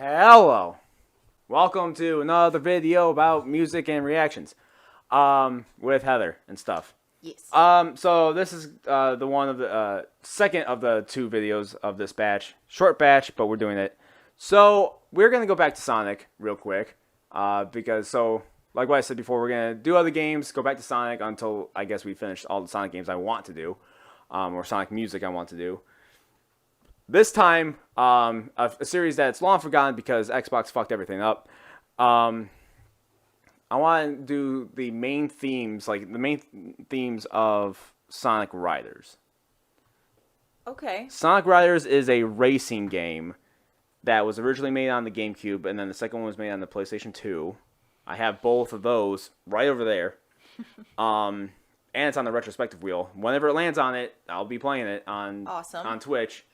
Hello. Welcome to another video about music and reactions. With Heather and stuff. Yes. So this is the one of the second of the two videos of this batch. Short batch, but we're doing it. So we're gonna go back to Sonic real quick. Because like what I said before, we're gonna do other games, go back to Sonic until I guess we finish all the Sonic games I want to do. Or Sonic music I want to do. This time, a series that's long forgotten because Xbox fucked everything up. I want to do the main themes, like the main themes of Sonic Riders. Okay. Sonic Riders is a racing game that was originally made on the GameCube, and then the second one was made on the PlayStation 2. I have both of those right over there. And it's on the retrospective wheel. Whenever it lands on it, I'll be playing it on Twitch.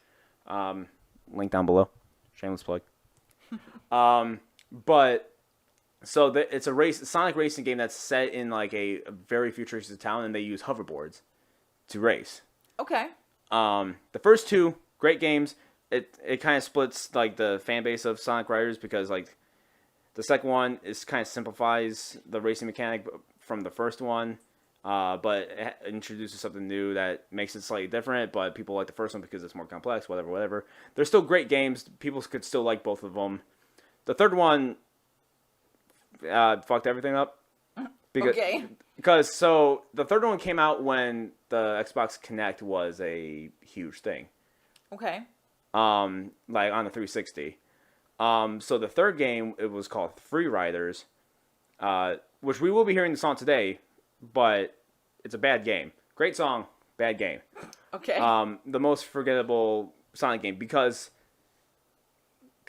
Link down below. Shameless plug. But so it's a Sonic racing game that's set in like a very futuristic town, and they use hoverboards to race. Okay. The first two great games. It kind of splits like the fan base of Sonic Riders because like the second one is kind of simplifies the racing mechanic from the first one. But it introduces something new that makes it slightly different, but people like the first one because it's more complex, whatever. They're still great games. People could still like both of them. The third one fucked everything up. Because so the third one came out when the Xbox Kinect was a huge thing. Okay. Like on the 360. So the third game, it was called Free Riders, which we will be hearing the song today. But it's a bad game. Great song, bad game. Okay. The most forgettable Sonic game because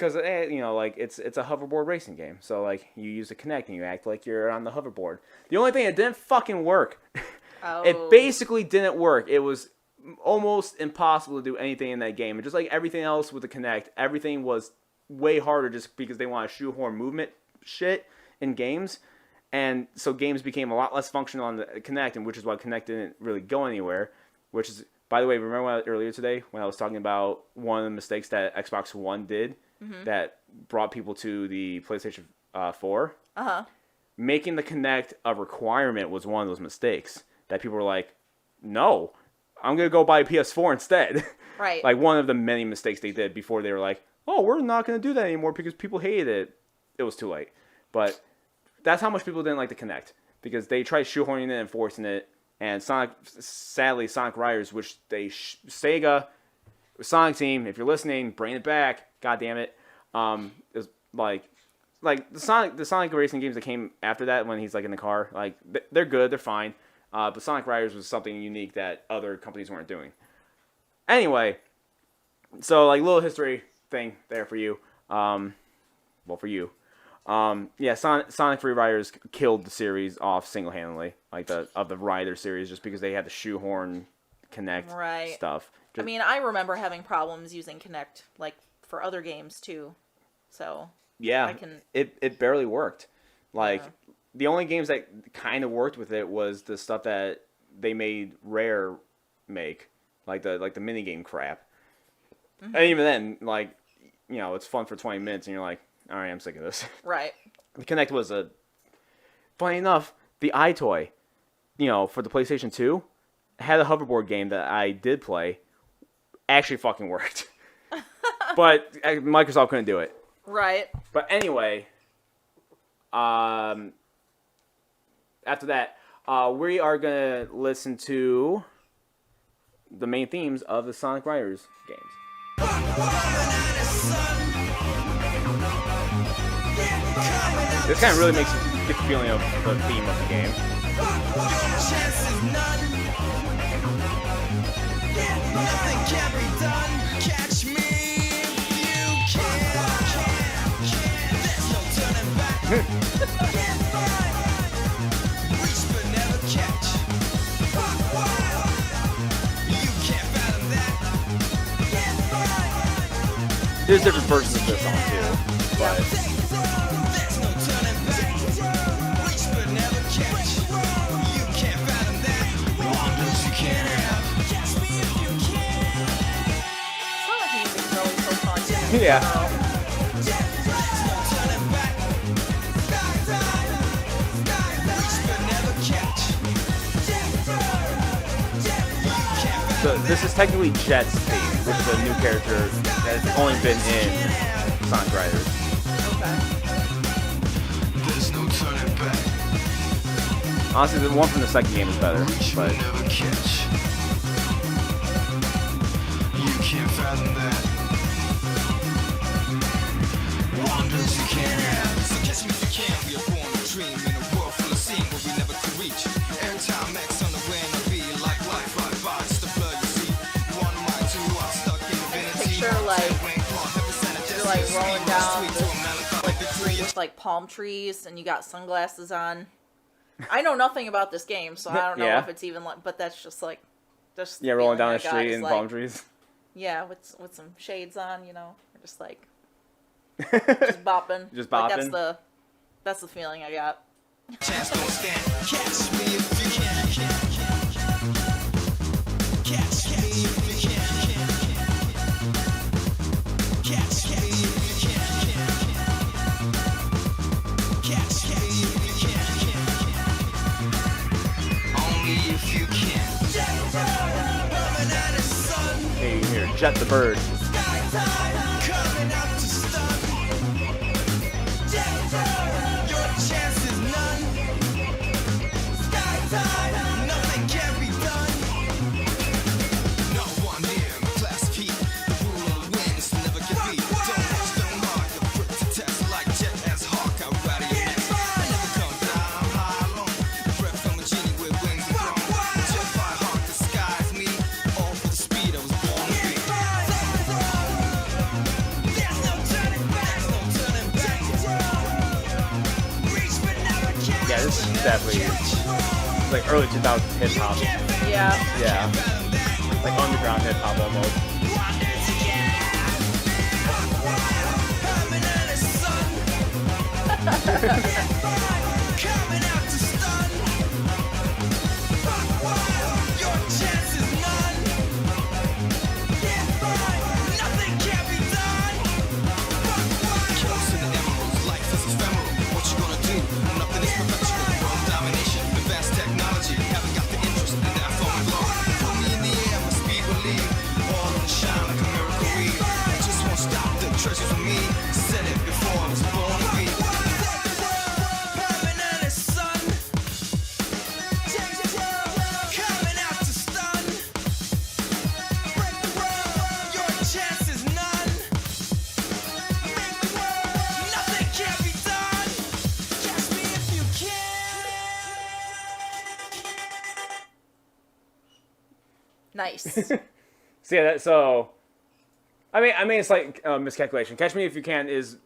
you know, like it's a hoverboard racing game. So like you use the Kinect and you act like you're on the hoverboard. The only thing that didn't fucking work. It basically didn't work. It was almost impossible to do anything in that game. And just like everything else with the Kinect, everything was way harder just because they want to shoehorn movement shit in games. And so games became a lot less functional on the Kinect, and which is why Kinect didn't really go anywhere. Which is, by the way, remember earlier today when I was talking about one of the mistakes that Xbox One did that brought people to the PlayStation 4? Uh-huh. Making the Kinect a requirement was one of those mistakes that people were like, no, I'm going to go buy a PS4 instead. Right. Like one of the many mistakes they did before they were like, oh, we're not going to do that anymore because people hated it. It was too late. But that's how much people didn't like the Kinect, because they tried shoehorning it and forcing it. And sadly, Sonic Riders, which Sega, Sonic Team, if you're listening, bring it back. God damn it. It's like the Sonic racing games that came after that when he's like in the car, like they're good, they're fine. But Sonic Riders was something unique that other companies weren't doing. Anyway, so like little history thing there for you. Well, for you. Yeah, Sonic Free Riders killed the series off single-handedly, like the Rider series, just because they had the shoehorn Kinect stuff. I mean, I remember having problems using Kinect, like for other games too. So yeah, it barely worked. Like the only games that kind of worked with it was the stuff that they made Rare make, like the minigame crap. And even then, like, you know, it's fun for 20 minutes, and you're like, all right, I'm sick of this. Right. The Kinect was funny enough, the iToy, you know, for the PlayStation 2, had a hoverboard game that I did play, actually fucking worked. But Microsoft couldn't do it. Right. But anyway, after that, we are going to listen to the main themes of the Sonic Riders games. This kind of really makes you get the feeling of the theme of the game. There's different versions of this song too, but yeah. this is technically Jet's theme, which is a new character that has only been in Sonic Riders. Okay. There's no turning back. Honestly, the one from the second game is better, Reach but will never catch. You can't fathom that. Wonders you can't have. So catch me if you can. We are born to dream in a world full of scene where we never could reach. Every time X on the way and be like life, right by just the blood you see. One mind, two are stuck in infinity. Picture like you're like rolling down this, like the tree with like palm trees, and you got sunglasses on. I know nothing about this game, so I don't know Yeah. if it's even like. But that's just like, just yeah, rolling down the feeling I got street is, in like, palm trees. Yeah, with some shades on, you know, or just like just bopping. Just Like, bopping. that's the feeling I got. Chance don't stand. Catch me if you can. Catch me if you can. Catch me if you can. Catch me if you can. Only if you can. Hey, here, Jet the Bird. Coming out to stun. Your chance is none. Nothing can be done. No one near class P. The rule of wins never can be. Don't watch, don't hard. You're put to test like Jet as Hawk. I'll rattle your neck. I never come down high alone. Breath from a genie with wings and throne. Jet by Hawk disguise me. All for the speed I was born to be. There's no turning back. No turning back. Reach but never catch. Yeah, this is definitely like early 2000s hip hop. Yeah. Yeah, like underground hip hop almost. Coming out to stun. Your chance is none. Nothing can be done. Kills in the emeralds, life is ephemeral. What you gonna do? Nothing is perpetual. World domination, advanced technology. Haven't got the interest in that phone blow. Put me in the air, my speed will leave. All in the shine like a miracle weave. I just won't stop the treasure for me. Said it before I was born to be. Coming out to stun. Your chance is none. Nothing can be done. Catch me if you can. Nice. So yeah, so I mean, it's like miscalculation. Catch Me If You Can is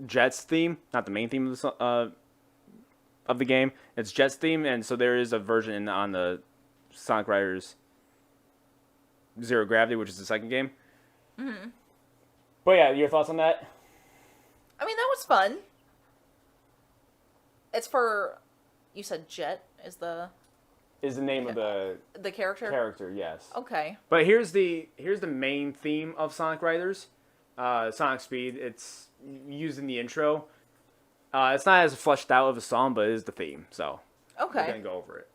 Jet's theme, not the main theme of the game. It's Jet's theme, and so there is a version on the Sonic Riders Zero Gravity, which is the second game. Mm-hmm. But yeah, your thoughts on that? I mean, that was fun. It's for, you said Jet is the Name of the character? character, yes. Okay. But here's the main theme of Sonic Riders, Sonic Speed. It's used in the intro. It's not as fleshed out of a song, but it is the theme. So we're Okay. gonna go over it.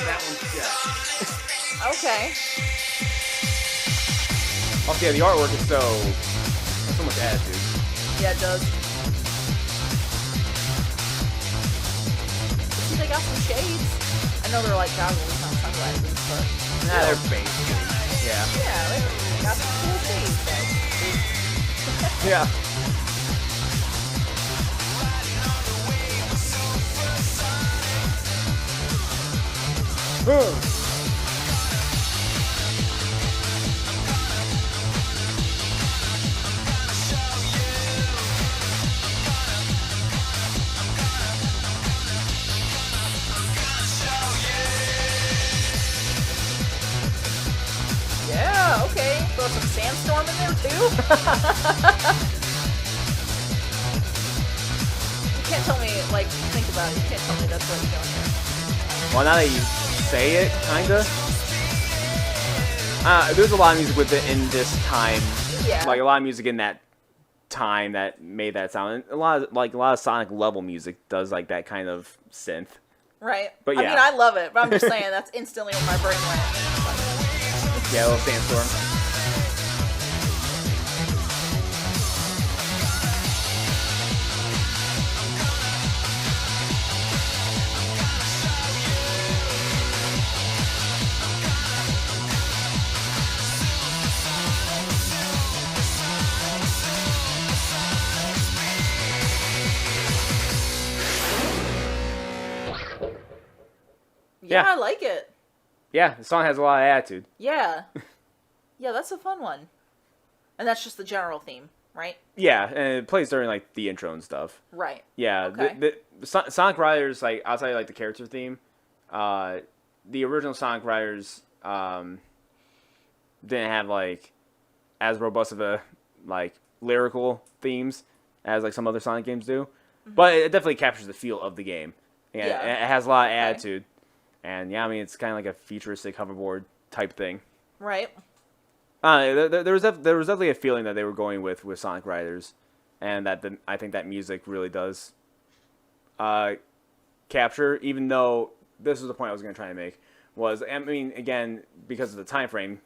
That one, yeah. Okay. Also, yeah, the artwork is so much attitude. Yeah, it does. See, they got some shades. I know they're like goggles, not sunglasses, but Nah, they're basic. Yeah. yeah, they got some cool shades. Though. Yeah. Yeah, okay. Throw some sandstorm in there too. You can't tell me, like, think about it. You can't tell me that's what you're doing here. Well, now that you say it, kinda. There's a lot of music with it in this time. Yeah. Like a lot of music in that time that made that sound. And a lot of Sonic level music does like that kind of synth. Right. But I yeah. mean, I love it, but I'm just saying that's instantly what my brain went. Yeah, a little sandstorm. Yeah, Yeah. I like it. Yeah, the song has a lot of attitude. Yeah. Yeah, that's a fun one. And that's just the general theme, right? Yeah, and it plays during like the intro and stuff. Right. Yeah, Okay. Sonic Riders, like outside of, like the character theme, the original Sonic Riders didn't have like as robust of a like lyrical themes as like some other Sonic games do, but it definitely captures the feel of the game. And Yeah. it has a lot of Okay. attitude, and yeah, I mean it's kind of like a futuristic hoverboard type thing. Right. There was definitely a feeling that they were going with Sonic Riders, and that I think that music really does capture. Even though this is the point I was going to try to make, was I mean again because of the time frame,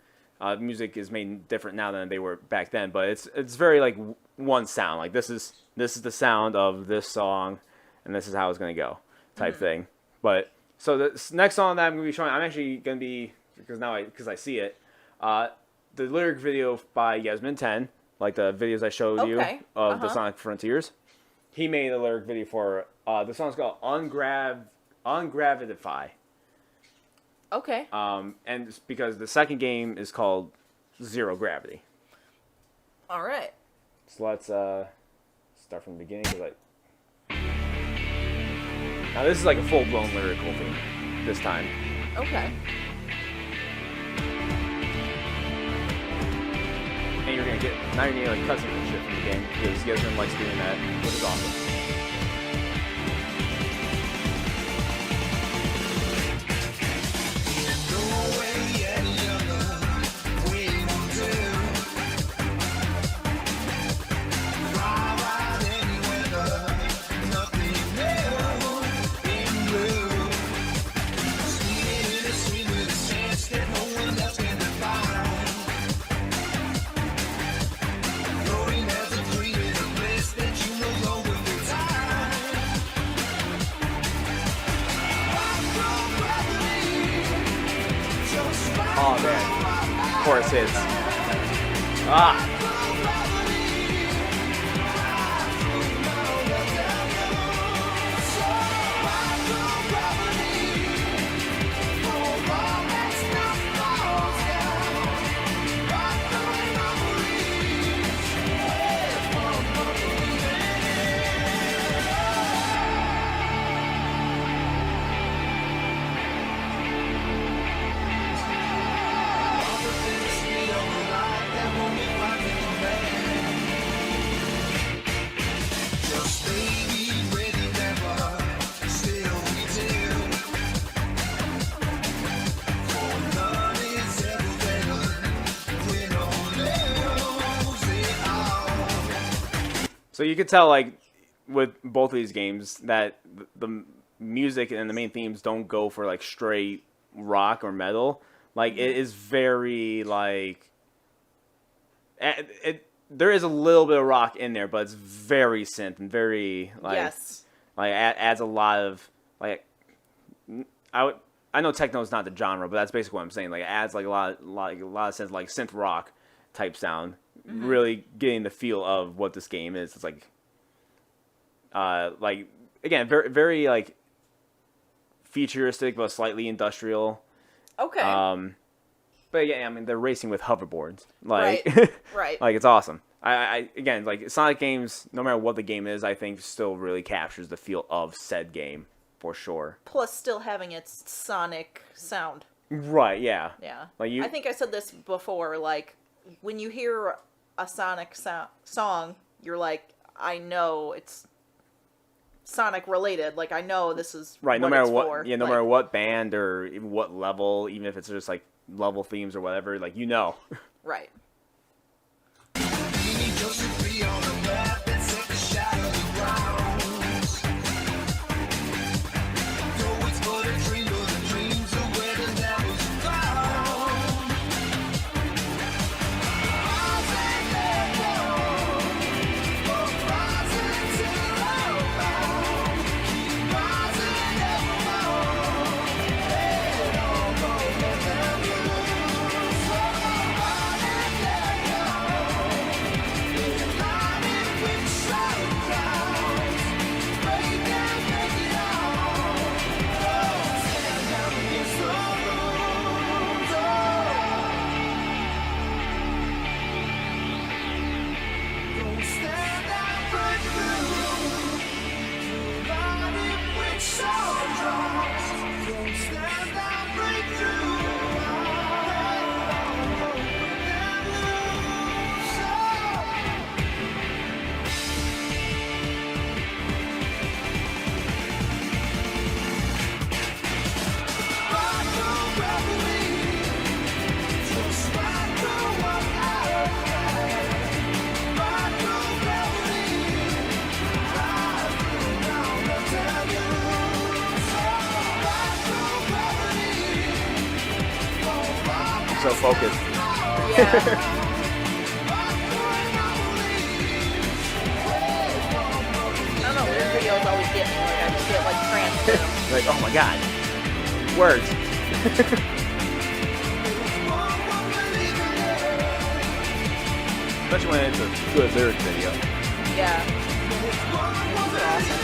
music is made different now than they were back then. But it's very like one sound. Like this is the sound of this song, and this is how it's going to go type thing. But so the next song that I'm going to be showing, I'm actually going to be because I see it. The lyric video by Yasmin 10, like the videos I showed you Okay. of the Sonic Frontiers, he made a lyric video for the song's called Ungravitify. Okay. And it's because the second game is called Zero Gravity. All right. So let's start from the beginning. Now this is like a full-blown lyrical theme this time. Okay. And you're gonna get like cutscenes and shit from the game because Yasmin likes doing that, which is awesome. Oh man, chorus hits. Ah. So you could tell, like, with both of these games, that the music and the main themes don't go for, like, straight rock or metal. Like, it is very, like... there is a little bit of rock in there, but it's very synth and very, like... Yes. Like, adds a lot of, like... I know techno's not the genre, but that's basically what I'm saying. Like, it adds, like, a lot of synth, like, synth rock type sound. Really getting the feel of what this game is. It's like again, very, very like futuristic but slightly industrial. Okay. But yeah, I mean they're racing with hoverboards. Like, Right. Right. like it's awesome. I again, like Sonic games, no matter what the game is, I think still really captures the feel of said game for sure. Plus, still having its Sonic sound. Right? Yeah. Yeah. Like you. I think I said this before. Like, when you hear a Sonic song, you're like, I know it's Sonic related. Like, I know this is Right, no what matter it's what, for. yeah, no Like, matter what band or even what level, even if it's just like level themes or whatever, like you know. Right. focused. Yeah. I don't know, weird videos always get me. Like, I just get, like, tranced in them. Like, oh my god. Words. Especially when it's a good lyric video. Yeah. Those are awesome.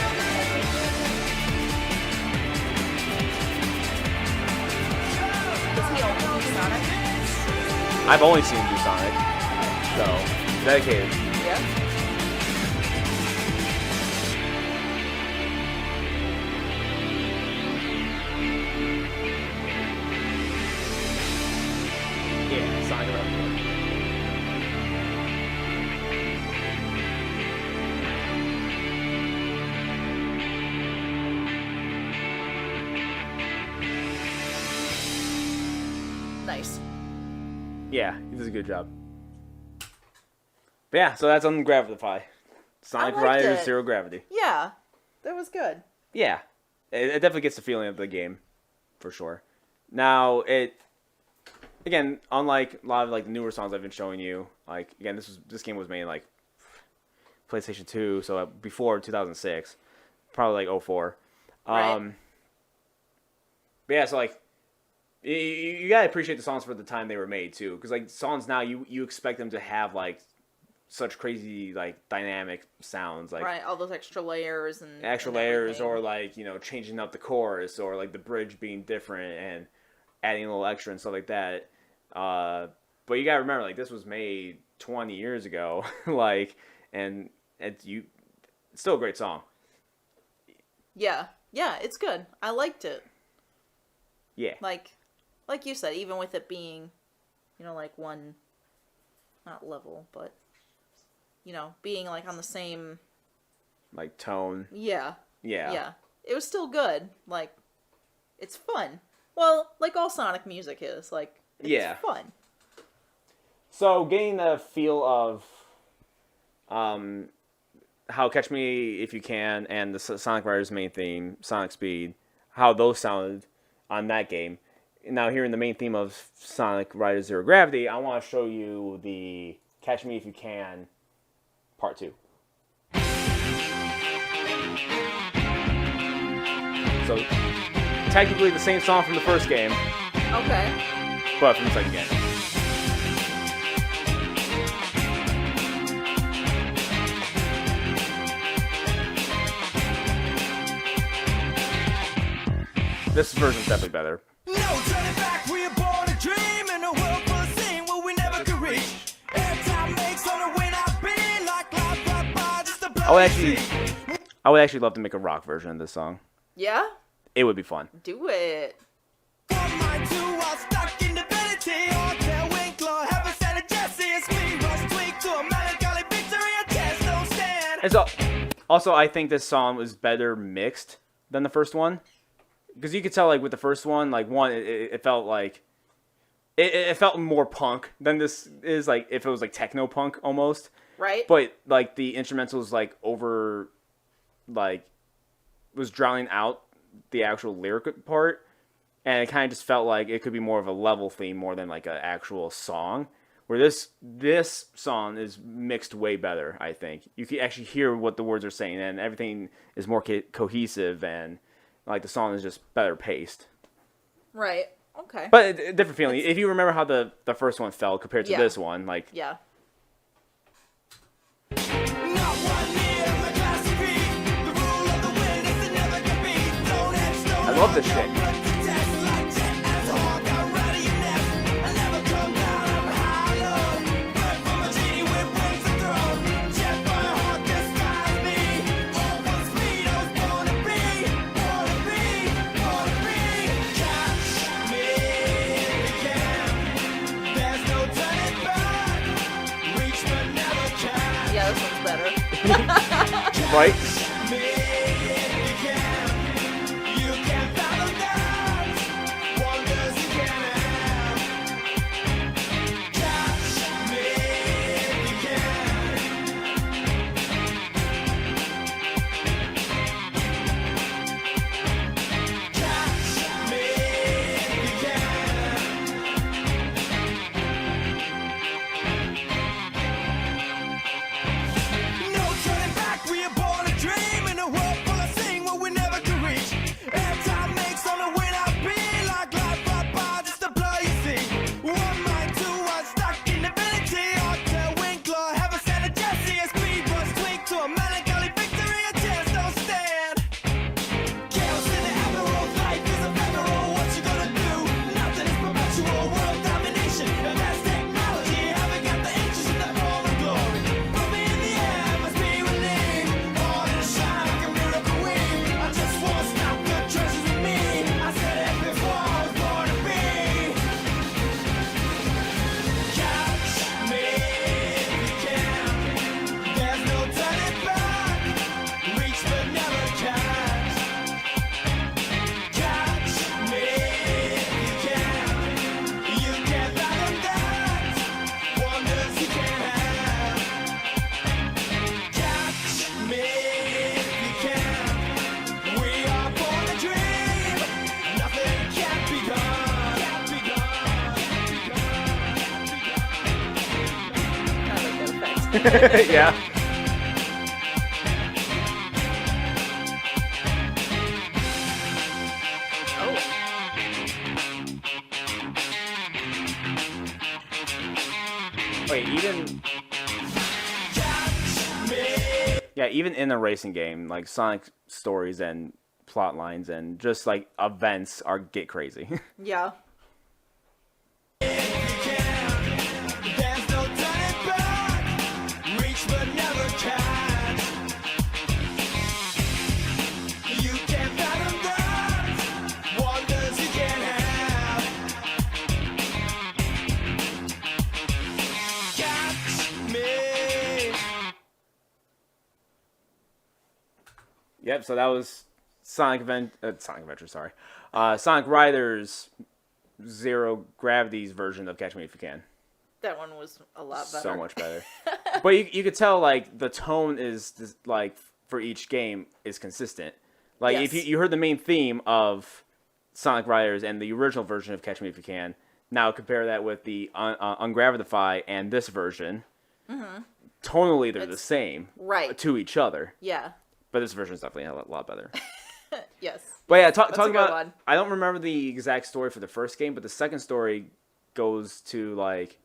Does he only do Sonic? I've only seen him do Sonic. So, dedicated. Yeah. Yeah, Sonic around the world. Nice. Yeah, he does a good job. But yeah, so that's on Gravify. Sonic liked Riders it. Zero Gravity. Yeah. That was good. Yeah, it definitely gets the feeling of the game, for sure. Now, again, unlike a lot of like the newer songs I've been showing you, like again, this game was made in like PlayStation 2, so before 2006, probably like 04. Right. But yeah, so like you gotta appreciate the songs for the time they were made too, because like songs now you expect them to have like such crazy like dynamic sounds, like Right, all those extra layers and layers, everything. or like changing up the chorus, or like the bridge being different and adding a little extra and stuff like that. But you gotta remember, like, this was made 20 years ago, like, and it's still a great song. Yeah, it's good. I liked it. Yeah. Like you said, even with it being, like one, not level, but being like on the same Like tone. Yeah. Yeah. It was still good. Like, it's fun. Well, like all Sonic music is. Like, it's fun. So, getting the feel of how Catch Me If You Can and the Sonic Riders main theme, Sonic Speed, how those sounded on that game. Now, hearing the main theme of Sonic Riders Zero Gravity, I want to show you the Catch Me If You Can Part 2. So, technically the same song from the first game, Okay. but from the second game. This version's definitely better. No turning back, we are born a dream in a world full of sin where we never could reach. Every time makes on a win I've been like life right by just a blow. I would actually love to make a rock version of this song. Yeah? It would be fun. Do it. One mind, two while stuck in divinity. Or tell Winkler, have a set of Jesse. It's me, rush tweak to a melancholy victory. A test don't stand. And so, also, I think this song was better mixed than the first one. Because you could tell, like, with the first one, like, it felt like... It felt more punk than this is, like, if it was, like, techno-punk almost. Right? But, like, the instrumentals, like, was drowning out the actual lyric part. And it kind of just felt like it could be more of a level theme more than, like, an actual song. Where this song is mixed way better, I think. You can actually hear what the words are saying, and everything is more cohesive, and, like, the song is just better paced. Right. Okay. But a different feeling. If you remember how the first one felt compared to Yeah. this one, like... Yeah. Not one near my class degree. The rule of the wind is to never compete. Don't edge, don't I love this shit. test like jet as a hawk. I'm ready and next. I never come down, I'm high low. Bird from a genie with wings to throw. Jet by a hawk that skies me. All one speed, I was born to be. Born to be, born to be. Catch me if you can. There's no turning back. Reach but never catch. Yeah, this one's better. Right? Me if you can. You can fathom that. Wonders you can have. Catch me if you can. Catch me if you can. Yeah. Oh. Wait, even in a racing game, like Sonic stories and plot lines and just like events get crazy. Yeah. There's no turning back. Reach but never catch. You can't fathom that. Wonders you can't have. Catch me. Yep. So that was Sonic Adventure. Sorry, Sonic Riders Zero Gravity's version of Catch Me If You Can. That one was a lot better. So much better. But you could tell like the tone is like for each game is consistent. Like if Yes. you heard the main theme of Sonic Riders and the original version of Catch Me If You Can, now compare that with the Ungravitify and this version. Mm-hmm. Tonally, they're the same, right to each other. Yeah. But this version is definitely a lot better. Yes. But yeah, That's a talking good about. one. I don't remember the exact story for the first game, but the second story goes to like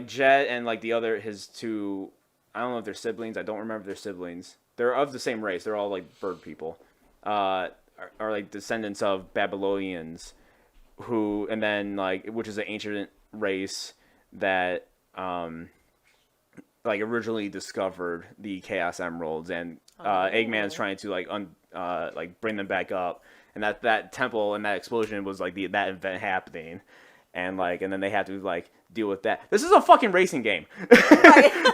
Jet and like the other his two. I don't know if they're siblings. I don't remember their siblings. They're of the same race. They're all like bird people. Are like descendants of Babylonians, who and then like which is an ancient race that like originally discovered the Chaos Emeralds, and Eggman's trying to like bring them back up, and that temple and that explosion was like that event happening, and then they have to like deal with that. This is a fucking racing game.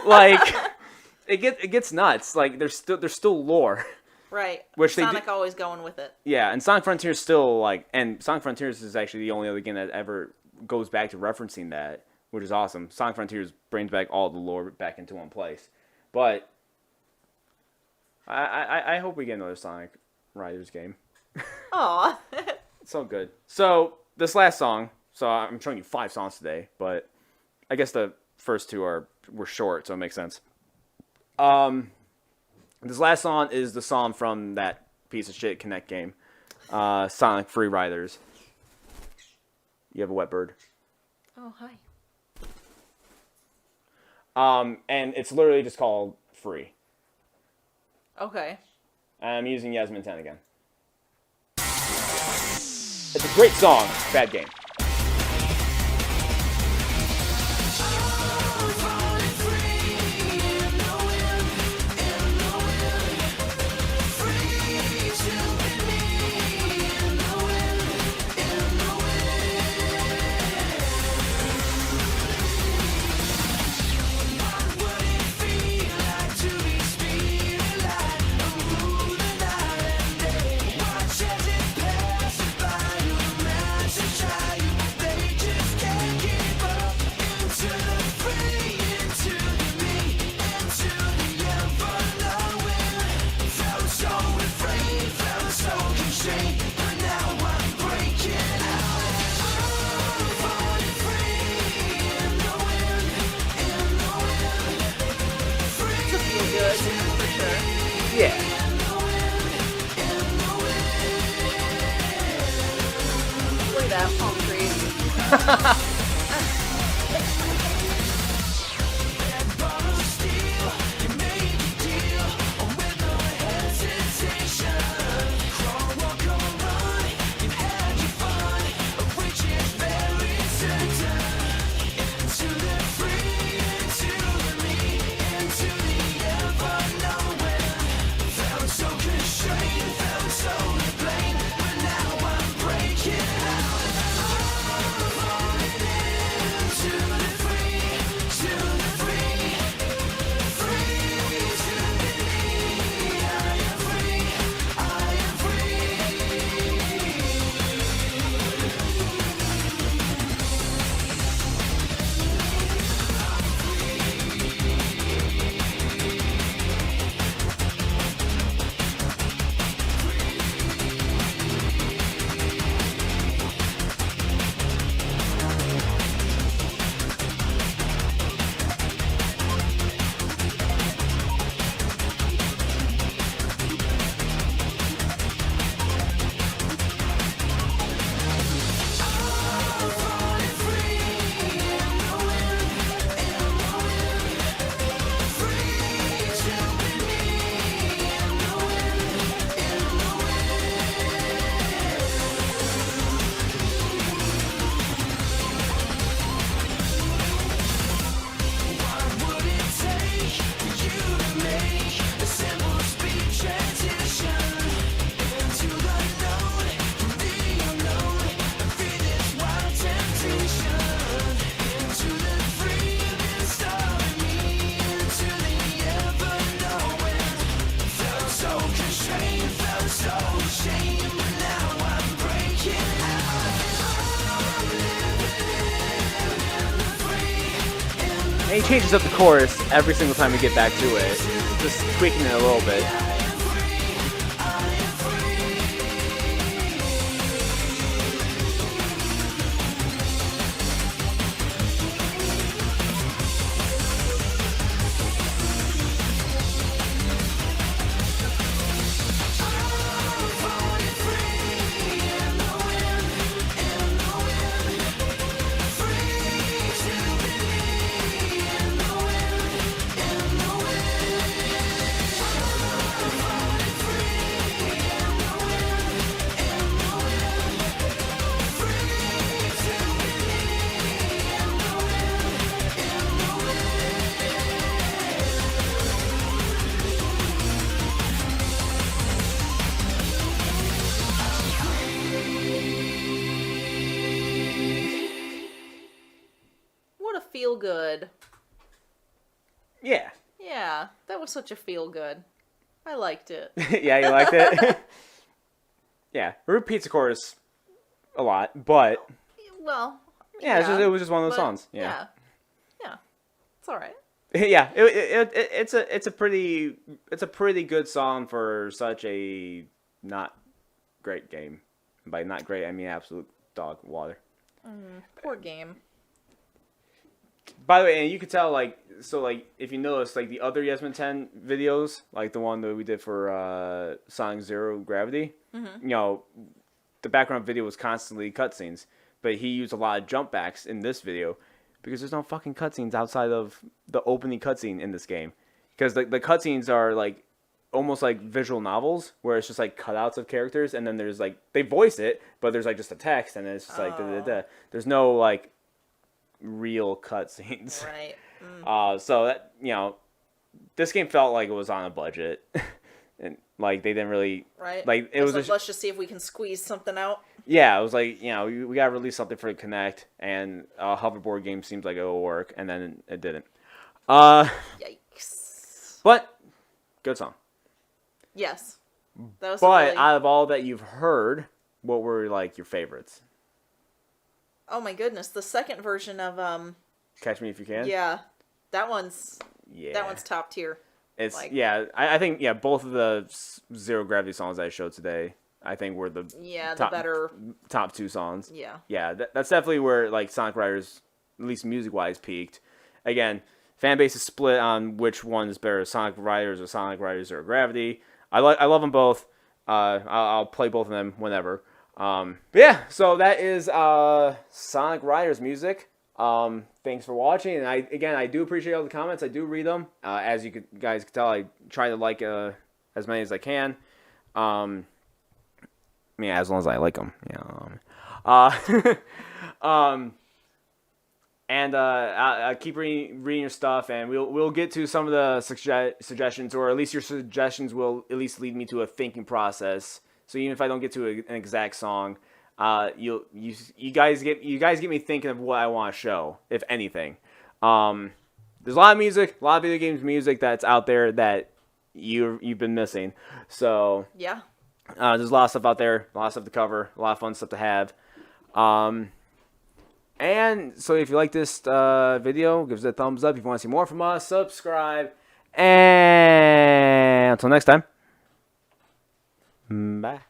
Like it gets nuts. Like there's still lore. Right. Which Sonic always going with it. Yeah, and Sonic Frontiers still like, and Sonic Frontiers is actually the only other game that ever goes back to referencing that, which is awesome. Sonic Frontiers brings back all the lore back into one place. But I hope we get another Sonic Riders game. Aw. It's so good. So this last song, so I'm showing you 5 songs today, but I guess the first 2 were short, so it makes sense. This last song is the song from that piece of shit Kinect game, Sonic Free Riders. You have a wet bird. Oh, hi. And it's literally just called Free. Okay. I'm using Yasmin 10 again. It's a great song, bad game. Yeah. Look at that palm tree. And he changes up the chorus every single time we get back to it, just tweaking it a little bit. What a feel good. Yeah. Yeah, that was such a feel good. I liked it. Yeah, you liked it? Yeah, it repeats the chorus a lot, but Well, yeah, it was just one of those but, songs. Yeah. Yeah. It's alright. Yeah, it's a pretty good song for such a not great game. By not great, I mean absolute dog water. Poor game. By the way, and you could tell if you notice the other Yesman 10 videos, like the one that we did for Sonic Zero Gravity, the background video was constantly cutscenes, but he used a lot of jump backs in this video because there's no fucking cutscenes outside of the opening cutscene in this game. Because the cutscenes are almost like visual novels where it's just cutouts of characters, and then there's they voice it, but there's just a text, and then it's just da-da-da. There's no real cutscenes. Right. So that this game felt like it was on a budget, and they didn't really Right. it was let's just see if we can squeeze something out. yeah, it was we gotta release something for the Kinect, and a hoverboard game seems like it will work, and then it didn't. Yikes. But good song. Yes. That was But really... out of all that you've heard, what were your favorites? Oh my goodness, the second version of Catch Me If You Can. yeah, that one's Yeah. top tier. It's like- I think both of the Zero Gravity songs I showed today, I think were the The better. top two songs. Yeah. Yeah, that's definitely where Sonic Riders, at least music wise, peaked. Again, fan base is split on which one is better, Sonic Riders or Zero Gravity. I love them both. I'll play both of them whenever. But yeah, so that is Sonic Riders music. Thanks for watching, and I do appreciate all the comments. I do read them. As you guys can tell, I try to as many as I can. I mean, as long as I like them. And I keep reading your stuff, and we'll get to some of the suggestions, or at least your suggestions will at least lead me to a thinking process. So even if I don't get to an exact song, you guys get me thinking of what I want to show, if anything. There's a lot of music, a lot of video games music that's out there that you've been missing. So Yeah. there's a lot of stuff out there, a lot of stuff to cover, a lot of fun stuff to have. And so if you like this video, give us a thumbs up. If you want to see more from us, subscribe. And until next time, bye.